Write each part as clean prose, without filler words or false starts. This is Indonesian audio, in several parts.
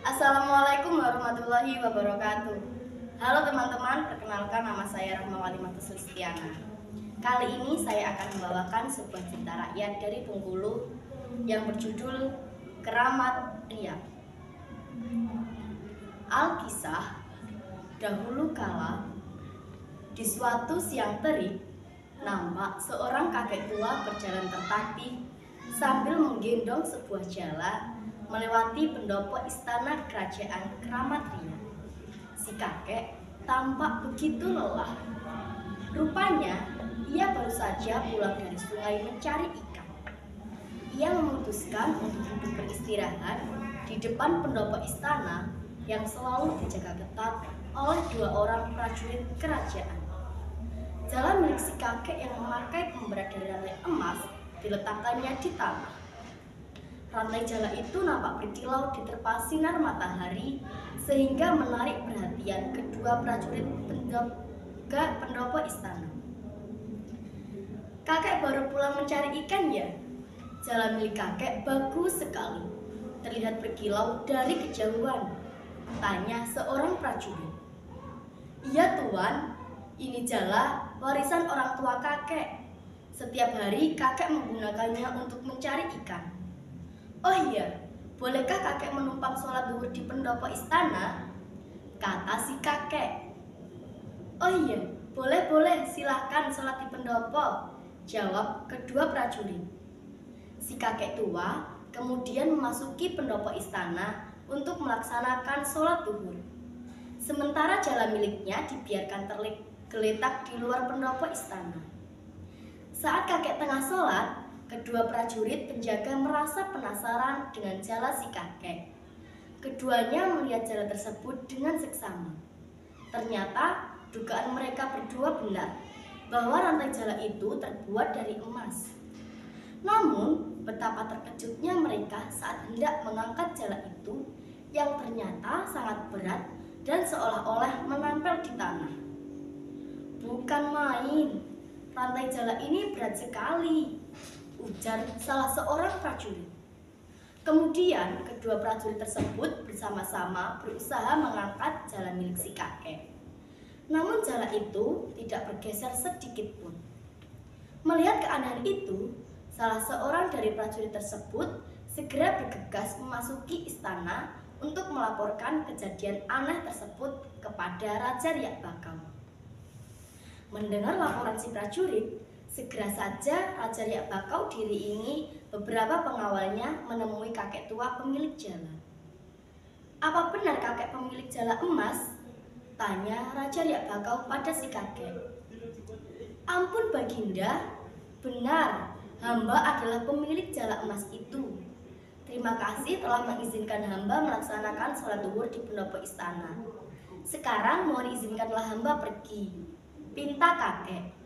Assalamualaikum warahmatullahi wabarakatuh. Halo teman-teman, perkenalkan nama saya Rahmawati Matus Listiana. Kali ini saya akan membawakan sebuah cerita rakyat dari Bengkulu yang berjudul Keramat Ria. Alkisah, dahulu kala, di suatu siang terik, nampak seorang kakek tua berjalan tertatih sambil menggendong sebuah jala melewati pendopo istana kerajaan Keramat Ria. Si kakek tampak begitu lelah. Rupanya ia baru saja pulang dari sungai mencari ikan. Ia memutuskan untuk duduk beristirahat di depan pendopo istana yang selalu dijaga ketat oleh dua orang prajurit kerajaan. Jala milik si kakek yang memakai pemberat dari rantai emas diletakkannya di tanah. Rantai jala itu nampak berkilau diterpa sinar matahari sehingga menarik perhatian kedua prajurit pendopo istana. Kakek baru pulang mencari ikan ya? Jala milik kakek bagus sekali, terlihat berkilau dari kejauhan, tanya seorang prajurit. Iya tuan, ini jala warisan orang tua kakek. Setiap hari kakek menggunakannya untuk mencari ikan. Oh iya, bolehkah kakek menumpang sholat zuhur di pendopo istana? Kata si kakek. Oh iya, boleh, silahkan sholat di pendopo, jawab kedua prajurit. Si kakek tua kemudian memasuki pendopo istana untuk melaksanakan sholat zuhur. Sementara jala miliknya dibiarkan tergeletak di luar pendopo istana. Saat kakek tengah sholat, kedua prajurit penjaga merasa penasaran dengan jala si kakek. Keduanya melihat jala tersebut dengan seksama. Ternyata dugaan mereka berdua benar, bahwa rantai jala itu terbuat dari emas. Namun, betapa terkejutnya mereka saat hendak mengangkat jala itu yang ternyata sangat berat dan seolah-olah menempel di tanah. Bukan main, rantai jala ini berat sekali, ujar salah seorang prajurit. Kemudian kedua prajurit tersebut bersama-sama berusaha mengangkat jala milik si kakek. Namun jala itu tidak bergeser sedikit pun. Melihat keanehan itu, salah seorang dari prajurit tersebut segera bergegas memasuki istana untuk melaporkan kejadian aneh tersebut kepada Raja Riak Bakau. Mendengar laporan si prajurit, segera saja Raja Riak Bakau diiringi beberapa pengawalnya menemui kakek tua pemilik jala. Apa benar kakek pemilik jala emas? Tanya Raja Riak Bakau pada si kakek. Ampun Baginda, benar, hamba adalah pemilik jala emas itu. Terima kasih telah mengizinkan hamba melaksanakan sholat zuhur di pendopo istana. Sekarang mohon izinkanlah hamba pergi, pinta kakek.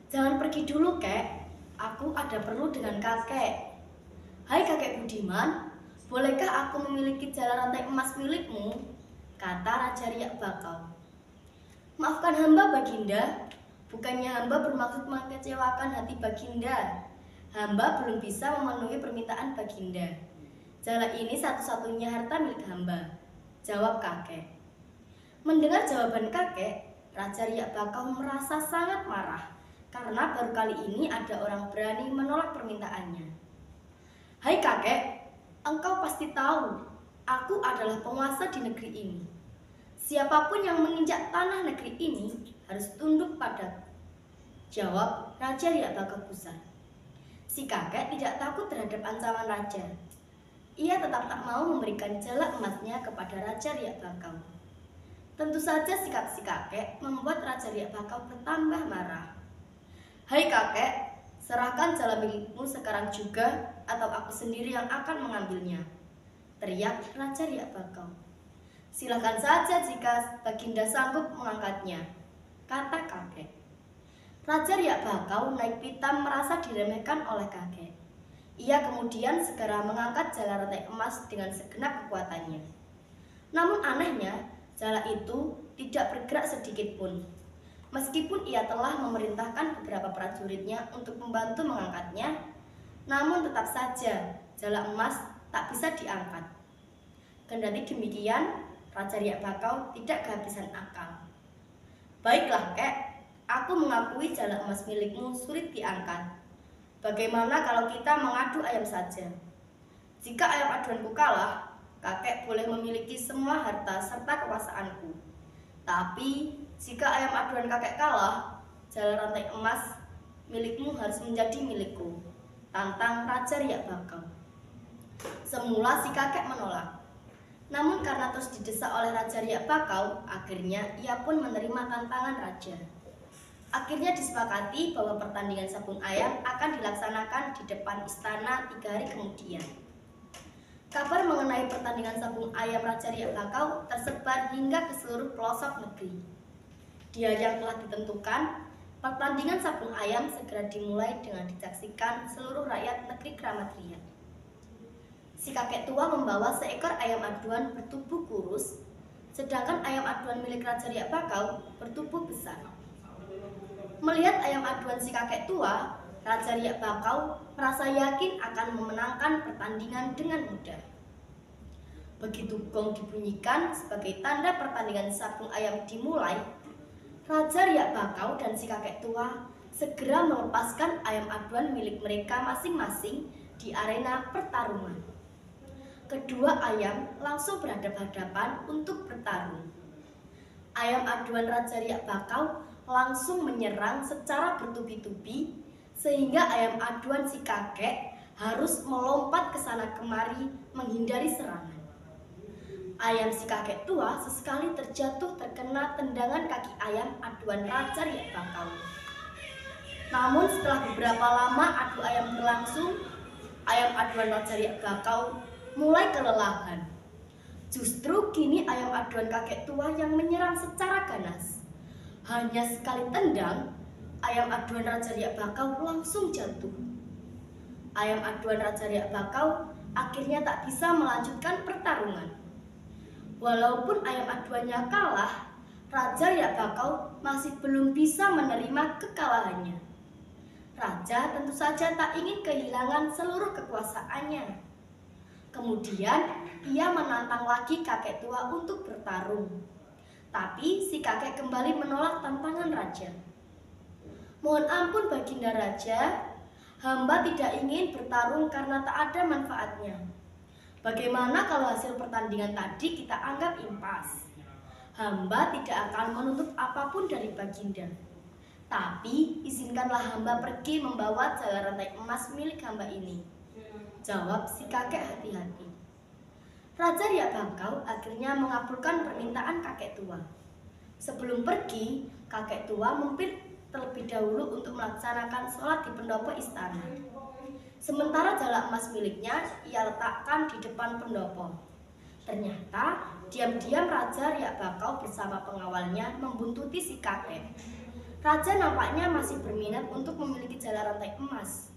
Jangan pergi dulu kek, aku ada perlu dengan kakek. Hai kakek budiman, bolehkah aku memiliki jala rantai emas milikmu? Kata Raja Riak Bakau. Maafkan hamba Baginda, bukannya hamba bermaksud mengecewakan hati Baginda. Hamba belum bisa memenuhi permintaan Baginda. Jala ini satu-satunya harta milik hamba, jawab kakek. Mendengar jawaban kakek, Raja Riak Bakau merasa sangat marah karena baru kali ini ada orang berani menolak permintaannya. Hai kakek, engkau pasti tahu, aku adalah penguasa di negeri ini. Siapapun yang menginjak tanah negeri ini harus tunduk padaku, jawab Raja Riak Bakau gusar. Si kakek tidak takut terhadap ancaman raja. Ia tetap tak mau memberikan jala emasnya kepada Raja Riak Bakau. Tentu saja sikap si kakek membuat Raja Riak Bakau bertambah marah. Hai kakek, serahkan jala milikmu sekarang juga atau aku sendiri yang akan mengambilnya, teriak Raja Riak Bakau. Silakan saja jika Baginda sanggup mengangkatnya, kata kakek. Raja Riak Bakau naik pitam merasa diremehkan oleh kakek. Ia kemudian segera mengangkat jala rantai emas dengan segenap kekuatannya. Namun anehnya, jala itu tidak bergerak sedikit pun. Meskipun ia telah memerintahkan beberapa prajuritnya untuk membantu mengangkatnya, namun tetap saja jala emas tak bisa diangkat. Kendati demikian, Raja Riak Bakau tidak kehabisan akal. Baiklah, Kek, aku mengakui jala emas milikmu sulit diangkat. Bagaimana kalau kita mengadu ayam saja? Jika ayam aduanku kalah, kakek boleh memiliki semua harta serta kekuasaanku. Tapi, jika ayam aduan kakek kalah, jala rantai emas milikmu harus menjadi milikku. Tantang Raja Riak Bakau. Semula si kakek menolak. Namun karena terus didesak oleh Raja Riak Bakau, akhirnya ia pun menerima tantangan raja. Akhirnya disepakati bahwa pertandingan sabung ayam akan dilaksanakan di depan istana 3 hari kemudian. Kabar mengenai pertandingan sabung ayam Raja Riak Bakau tersebar hingga ke seluruh pelosok negeri. Di hari yang telah ditentukan, pertandingan sabung ayam segera dimulai dengan disaksikan seluruh rakyat negeri Kramat Riak. Si kakek tua membawa seekor ayam aduan bertubuh kurus, sedangkan ayam aduan milik Raja Riak Bakau bertubuh besar. Melihat ayam aduan si kakek tua, Raja Riak Bakau merasa yakin akan memenangkan pertandingan dengan mudah. Begitu gong dibunyikan sebagai tanda pertandingan sabung ayam dimulai, Raja Riak Bakau dan si kakek tua segera melepaskan ayam aduan milik mereka masing-masing di arena pertarungan. Kedua ayam langsung berhadapan-hadapan untuk bertarung. Ayam aduan Raja Riak Bakau langsung menyerang secara bertubi-tubi sehingga ayam aduan si kakek harus melompat ke sana kemari menghindari serangan. Ayam si kakek tua sesekali terjatuh terkena tendangan kaki ayam aduan Raja Riak Bakau. Namun setelah beberapa lama adu ayam berlangsung, ayam aduan Raja Riak Bakau mulai kelelahan. Justru kini ayam aduan kakek tua yang menyerang secara ganas. Hanya sekali tendang, ayam aduan Raja Riak Bakau langsung jatuh. Ayam aduan Raja Riak Bakau akhirnya tak bisa melanjutkan pertarungan. Walaupun ayam aduannya kalah, Raja Riak Bakau masih belum bisa menerima kekalahannya. Raja tentu saja tak ingin kehilangan seluruh kekuasaannya. Kemudian ia menantang lagi kakek tua untuk bertarung. Tapi si kakek kembali menolak tantangan raja. Mohon ampun Baginda Raja, hamba tidak ingin bertarung karena tak ada manfaatnya. Bagaimana kalau hasil pertandingan tadi kita anggap impas? Hamba tidak akan menuntut apapun dari Baginda. Tapi izinkanlah hamba pergi membawa jala rantai emas milik hamba ini. Jawab si kakek hati-hati. Raja Riak Bakau akhirnya mengabulkan permintaan kakek tua. Sebelum pergi, kakek tua mampir terlebih dahulu untuk melaksanakan sholat di pendopo istana. Sementara jala emas miliknya ia letakkan di depan pendopo. Ternyata diam-diam Raja Riak Bakau bersama pengawalnya membuntuti si kakek. Raja nampaknya masih berminat untuk memiliki jala rantai emas.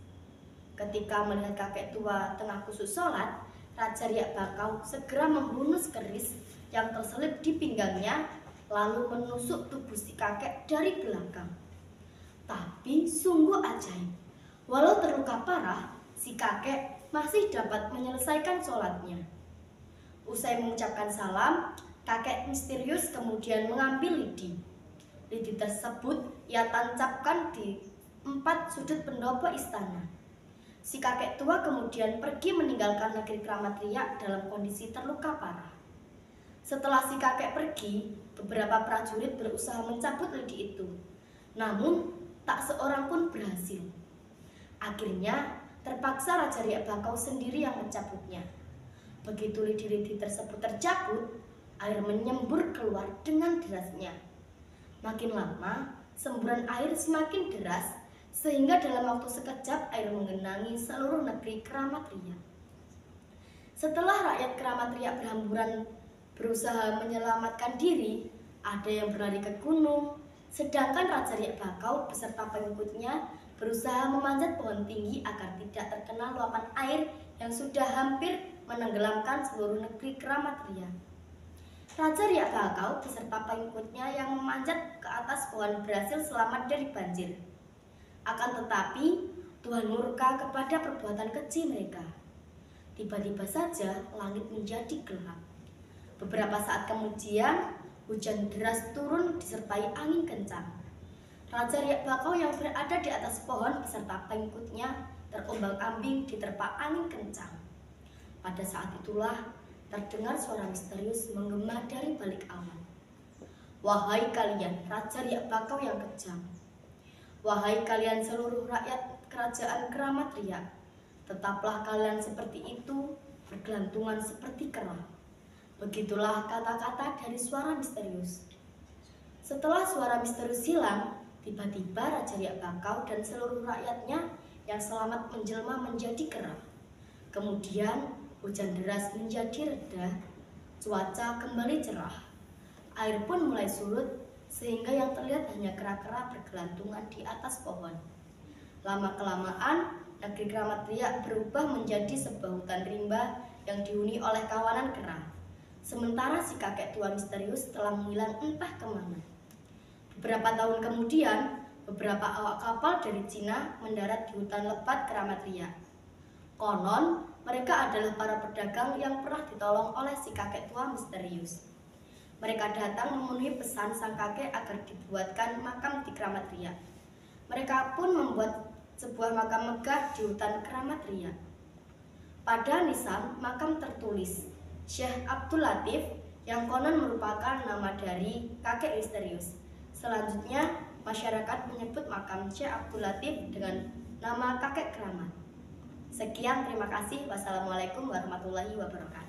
Ketika melihat kakek tua tengah khusyuk sholat, Raja Riak Bakau segera menghunus keris yang terselip di pinggangnya, lalu menusuk tubuh si kakek dari belakang. Tapi sungguh ajaib, walau terluka parah, si kakek masih dapat menyelesaikan sholatnya. Usai mengucapkan salam, kakek misterius kemudian mengambil lidi. Lidi tersebut ia tancapkan di 4 sudut pendopo istana. Si kakek tua kemudian pergi meninggalkan negeri Kramat Riak dalam kondisi terluka parah. Setelah si kakek pergi, beberapa prajurit berusaha mencabut lidi itu. Namun, tak seorang pun berhasil. Akhirnya, terpaksa Raja Riak Bakau sendiri yang mencabutnya. Begitu lidi-lidi tersebut tercabut, air menyembur keluar dengan derasnya. Makin lama, semburan air semakin deras, sehingga dalam waktu sekejap air menggenangi seluruh negeri Kramat Riak. Setelah rakyat Kramat Riak berhamburan berusaha menyelamatkan diri, ada yang berlari ke gunung, sedangkan Raja Riak Bakau beserta pengikutnya berusaha memanjat pohon tinggi agar tidak terkena luapan air yang sudah hampir menenggelamkan seluruh negeri Kramat Riak. Raja Riak Bakau beserta pengikutnya yang memanjat ke atas pohon berhasil selamat dari banjir. Akan tetapi, Tuhan murka kepada perbuatan keji mereka. Tiba-tiba saja langit menjadi gelap. Beberapa saat kemudian, hujan deras turun disertai angin kencang. Raja Riak Bakau yang berada di atas pohon beserta pengikutnya terombang-ambing diterpa angin kencang. Pada saat itulah terdengar suara misterius menggema dari balik awan. Wahai kalian, Raja Riak Bakau yang kejam. Wahai kalian seluruh rakyat kerajaan Keramat Riak, tetaplah kalian seperti itu, bergelantungan seperti kera. Begitulah kata-kata dari suara misterius. Setelah suara misterius hilang, tiba-tiba Raja Riak Bakau dan seluruh rakyatnya yang selamat menjelma menjadi kera. Kemudian hujan deras menjadi reda, cuaca kembali cerah. Air pun mulai surut sehingga yang terlihat hanya kera-kera bergelantungan di atas pohon. Lama-kelamaan, negeri Keramat Riak berubah menjadi sebuah hutan rimba yang dihuni oleh kawanan kera. Sementara si kakek tua misterius telah menghilang entah kemana. Beberapa tahun kemudian, beberapa awak kapal dari Cina mendarat di hutan lebat Keramat Riak. Konon, mereka adalah para pedagang yang pernah ditolong oleh si kakek tua misterius. Mereka datang memenuhi pesan sang kakek agar dibuatkan makam di Keramat Riak. Mereka pun membuat sebuah makam megah di hutan Keramat Riak. Pada nisan makam tertulis Syekh Abdul Latif yang konon merupakan nama dari kakek misterius. Selanjutnya, masyarakat menyebut makam Syekh Abdul Latif dengan nama kakek keramat. Sekian, terima kasih. Wassalamualaikum warahmatullahi wabarakatuh.